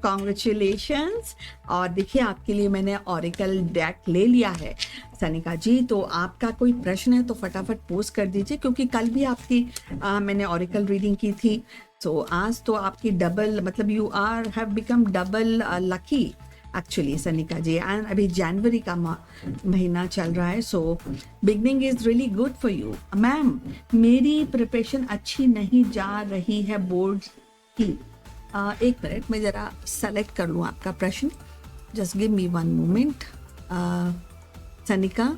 Congratulations. और देखिए आपके लिए मैंने ऑरिकल डेक ले लिया है सनिका जी। तो आपका कोई प्रश्न है तो फटाफट पोस्ट कर दीजिए, क्योंकि कल भी आपकी मैंने ऑरिकल रीडिंग की थी। तो आज तो आपकी डबल, मतलब you are have become double lucky actually Sanika ji. And अभी जनवरी का महीना चल रहा है, so beginning is really good for you. Ma'am, मेरी प्रिपरेशन अच्छी नहीं जा रही है बोर्ड की। एक मिनट में ज़रा सेलेक्ट कर लूँ आपका प्रश्न, just give me one moment Sanika.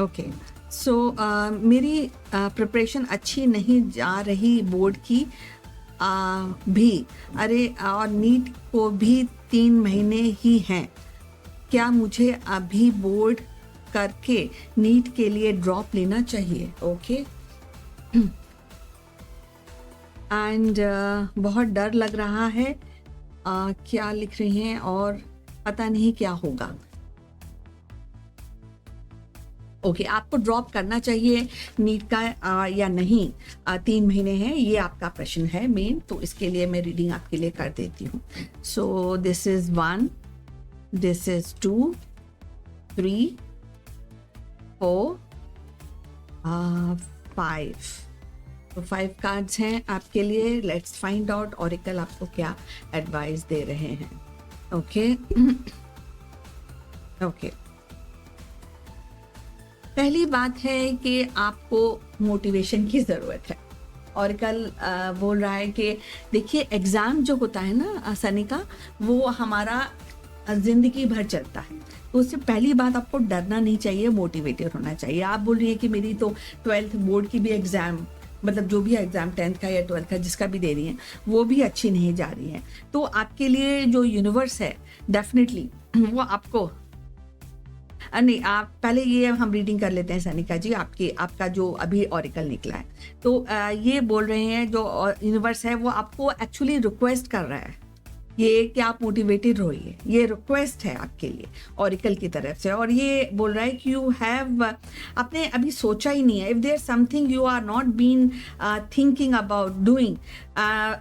Okay, so मेरी प्रिपरेशन अच्छी नहीं जा रही बोर्ड की भी। अरे, और नीट को भी 3 महीने ही हैं। क्या मुझे अभी बोर्ड करके नीट के लिए ड्रॉप लेना चाहिए? ओके एंड बहुत डर लग रहा है। क्या लिख रही हैं और पता नहीं क्या होगा। ओके, आपको ड्रॉप करना चाहिए नीट का या नहीं? 3 महीने हैं, ये आपका प्रश्न है मेन। तो इसके लिए मैं रीडिंग आपके लिए कर देती हूँ। So this is 1, this is 2, 3, 4, 5। तो 5 कार्ड्स हैं आपके लिए। लेट्स फाइंड आउट ऑरिकल आपको क्या एडवाइस दे रहे हैं। ओके ओके, पहली बात है कि आपको मोटिवेशन की ज़रूरत है। ऑरिकल बोल रहा है कि देखिए, एग्ज़ाम जो होता है ना सनिका, वो हमारा ज़िंदगी भर चलता है। तो उससे पहली बात, आपको डरना नहीं चाहिए, मोटिवेटेड होना चाहिए। आप बोल रही है कि मेरी तो 12th बोर्ड की भी एग्ज़ाम, मतलब जो भी एग्ज़ाम 10th का या 12th का जिसका भी दे रही हैं, वो भी अच्छी नहीं जा रही है। तो आपके लिए जो यूनिवर्स है डेफिनेटली वो आपको नहीं, आप पहले ये हम रीडिंग कर लेते हैं सनिका जी, आपका जो अभी ऑरिकल निकला है। तो ये बोल रहे हैं जो यूनिवर्स है वो आपको एक्चुअली रिक्वेस्ट कर रहा है ये कि आप मोटिवेटेड रहिए। ये रिक्वेस्ट है आपके लिए ऑरिकल की तरफ से। और ये बोल रहा है कि यू हैव, आपने अभी सोचा ही नहीं है। If there something you are not been thinking about doing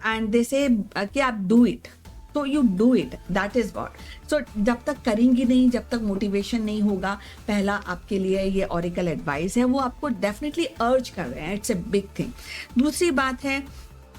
and they say कि आप डू इट, तो you do it, that is God. So जब तक करेंगी नहीं, जब तक मोटिवेशन नहीं होगा, पहला आपके लिए ये ऑरिकल एडवाइस है, वो आपको डेफिनेटली अर्ज कर रहे हैं। It's a big thing. दूसरी बात है,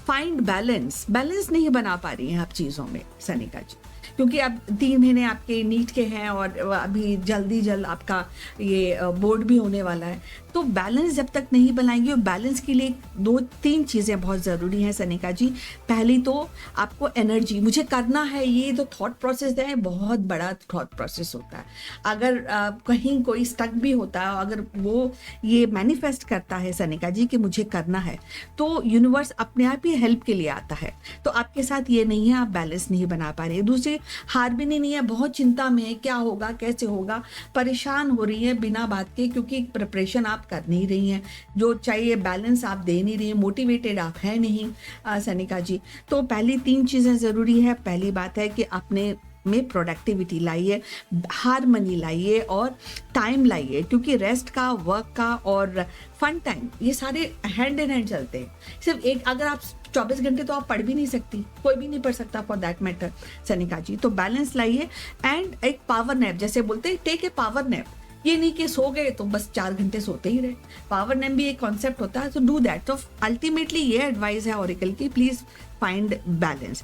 फाइंड बैलेंस। बैलेंस नहीं बना पा रही हैं आप चीज़ों में सनिका जी, क्योंकि अब 3 महीने आपके नीट के हैं और अभी जल्द आपका ये बोर्ड भी होने वाला है। तो बैलेंस जब तक नहीं बनाएंगे, और बैलेंस के लिए 2-3 चीज़ें बहुत ज़रूरी हैं सनिका जी। पहली तो आपको एनर्जी, मुझे करना है, ये जो थॉट प्रोसेस है बहुत बड़ा थॉट प्रोसेस होता है। अगर कहीं कोई स्टक भी होता है, अगर वो ये मैनिफेस्ट करता है सनिका जी कि मुझे करना है, तो यूनिवर्स अपने आप ही हेल्प के लिए आता है। तो आपके साथ ये नहीं है, आप बैलेंस नहीं बना पा रही है। दूसरी, हार भी नहीं है, बहुत चिंता में है, क्या होगा, कैसे होगा, परेशान हो रही है बिना बात के, क्योंकि प्रिपरेशन आप कर नहीं रही हैं, जो चाहिए बैलेंस आप दे नहीं रही हैं, मोटिवेटेड आप है नहीं सनिका जी। तो पहली 3 चीज़ें ज़रूरी है। पहली बात है कि आपने में प्रोडक्टिविटी लाइए, हारमनी लाइए और टाइम लाइए, क्योंकि रेस्ट का, वर्क का और फन टाइम, ये सारे हैंड इन हैंड चलते हैं। सिर्फ एक, अगर आप 24 घंटे तो आप पढ़ भी नहीं सकती, कोई भी नहीं पढ़ सकता फॉर दैट मैटर सनिका जी। तो बैलेंस लाइए एंड एक पावर नैप, जैसे बोलते हैं, टेक ए पावर नैप। ये नहीं कि सो गए तो बस 4 घंटे सोते ही रहे। पावर नैप भी एक कॉन्सेप्ट होता है, तो डू दैट। तो अल्टीमेटली ये एडवाइस है ऑरिकल की, प्लीज फाइंड बैलेंस।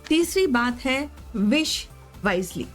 तीसरी बात है, विश वाइजली,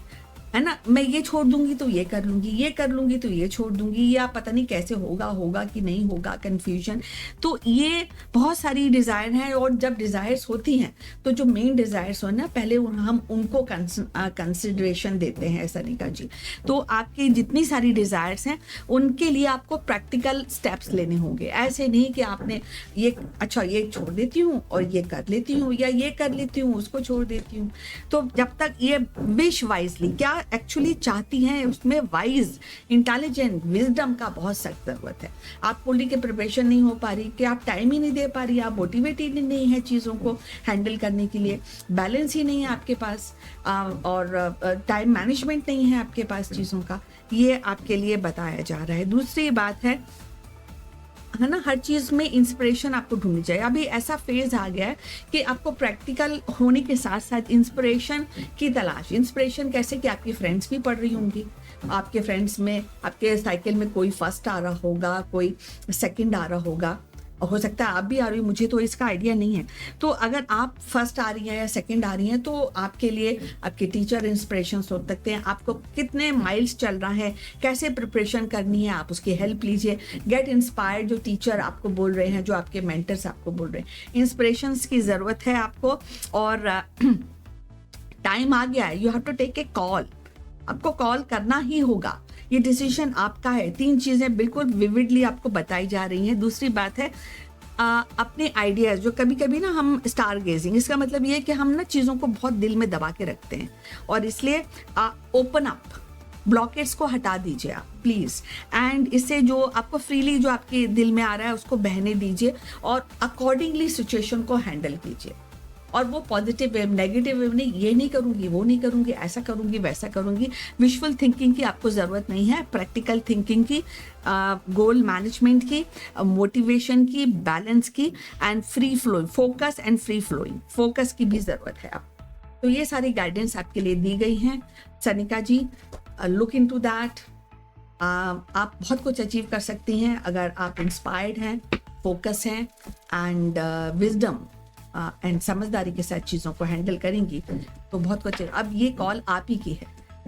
है ना। मैं ये छोड़ दूंगी तो ये कर लूंगी, ये कर लूंगी तो ये छोड़ दूंगी, या पता नहीं कैसे होगा कि नहीं होगा, कंफ्यूजन। तो ये बहुत सारी डिज़ायर हैं, और जब डिज़ायर्स होती हैं तो जो मेन डिज़ायर्स हो ना, पहले हम उनको कंसिडरेशन देते हैं सनिका जी। तो आपकी जितनी सारी डिज़ायर्स हैं उनके लिए आपको प्रैक्टिकल स्टेप्स लेने होंगे। ऐसे नहीं कि आपने ये, अच्छा ये छोड़ देती हूँ और ये कर लेती हूँ, या ये कर लेती हूँ उसको छोड़ देती हूँ। तो जब तक ये विश वाइजली, क्या एक्चुअली चाहती हैं, उसमें वाइज, इंटेलिजेंट, विजडम का बहुत सख्त जरूरत है। आप बोली कि प्रिपरेशन नहीं हो पा रही, कि आप टाइम ही नहीं दे पा रही, आप मोटिवेटेड नहीं है चीज़ों को हैंडल करने के लिए, बैलेंस ही नहीं है आपके पास, और टाइम मैनेजमेंट नहीं है आपके पास चीज़ों का, ये आपके लिए बताया जा रहा है। दूसरी बात है, है ना, हर चीज़ में इंस्पिरेशन आपको ढूंढनी चाहिए। अभी ऐसा फेज आ गया है कि आपको प्रैक्टिकल होने के साथ साथ इंस्पिरेशन की तलाश। इंस्पिरेशन कैसे कि आपकी फ्रेंड्स भी पढ़ रही होंगी, आपके फ्रेंड्स में आपके साइकिल में कोई फर्स्ट आ रहा होगा, कोई सेकंड आ रहा होगा, और हो सकता है आप भी आ रही हो, मुझे तो इसका आइडिया नहीं है। तो अगर आप फर्स्ट आ रही हैं या सेकंड आ रही हैं तो आपके लिए आपके टीचर इंस्पिरेशन हो सकते हैं। आपको कितने माइल्स चल रहा है, कैसे प्रिपरेशन करनी है, आप उसकी हेल्प लीजिए। गेट इंस्पायर्ड, जो टीचर आपको बोल रहे हैं, जो आपके मेंटर्स आपको बोल रहे हैं, इंस्पिरेशंस की ज़रूरत है आपको। और टाइम आ गया है, you have to take a call, आपको कॉल करना ही होगा, ये डिसीजन आपका है। 3 चीज़ें बिल्कुल विविडली आपको बताई जा रही हैं। दूसरी बात है अपने आइडियाज़, जो कभी कभी ना हम स्टार गेजिंग, इसका मतलब ये है कि हम ना चीज़ों को बहुत दिल में दबा के रखते हैं, और इसलिए ओपन अप, ब्लॉकेट्स को हटा दीजिए आप प्लीज़। एंड इससे जो आपको फ्रीली जो आपके दिल में आ रहा है उसको बहने दीजिए, और अकॉर्डिंगली सिचुएशन को हैंडल कीजिए। और वो पॉजिटिव वे, नेगेटिव वे नहीं, ये नहीं करूँगी, वो नहीं करूँगी, ऐसा करूँगी, वैसा करूँगी। विजुअल थिंकिंग की आपको ज़रूरत नहीं है, प्रैक्टिकल थिंकिंग की, गोल मैनेजमेंट की, मोटिवेशन की, बैलेंस की, and free flowing, focus and free flowing, focus की भी ज़रूरत है आप। तो ये सारी गाइडेंस आपके लिए दी गई हैं सनिका जी, लुक इनटू दैट। आप बहुत कुछ अचीव कर सकती हैं अगर आप इंस्पायर्ड हैं, फोकस हैं, एंड विजडम एंड समझदारी के साथ चीज़ों को हैंडल करेंगी तो बहुत कुछ। अब ये कॉल आप ही की है,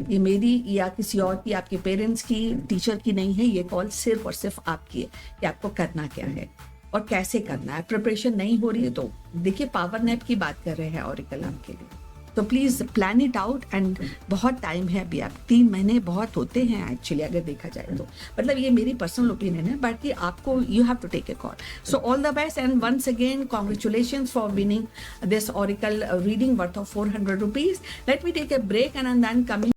ये मेरी या किसी और की, आपके पेरेंट्स की, टीचर की नहीं है। ये कॉल सिर्फ और सिर्फ आपकी है कि आपको करना क्या है और कैसे करना है। प्रिपरेशन नहीं हो रही है तो देखिए, पावर नैप की बात कर रहे हैं ऑरिकल आपके लिए, तो please plan it out. And बहुत टाइम है अभी, आप 3 महीने बहुत होते हैं एक्चुअली अगर देखा जाए तो, मतलब ये मेरी पर्सनल ओपिनियन है, बट आपको you have to take a call. So all the best and once again congratulations for winning this oracle reading worth of 400 rupees. Let me take a break and then coming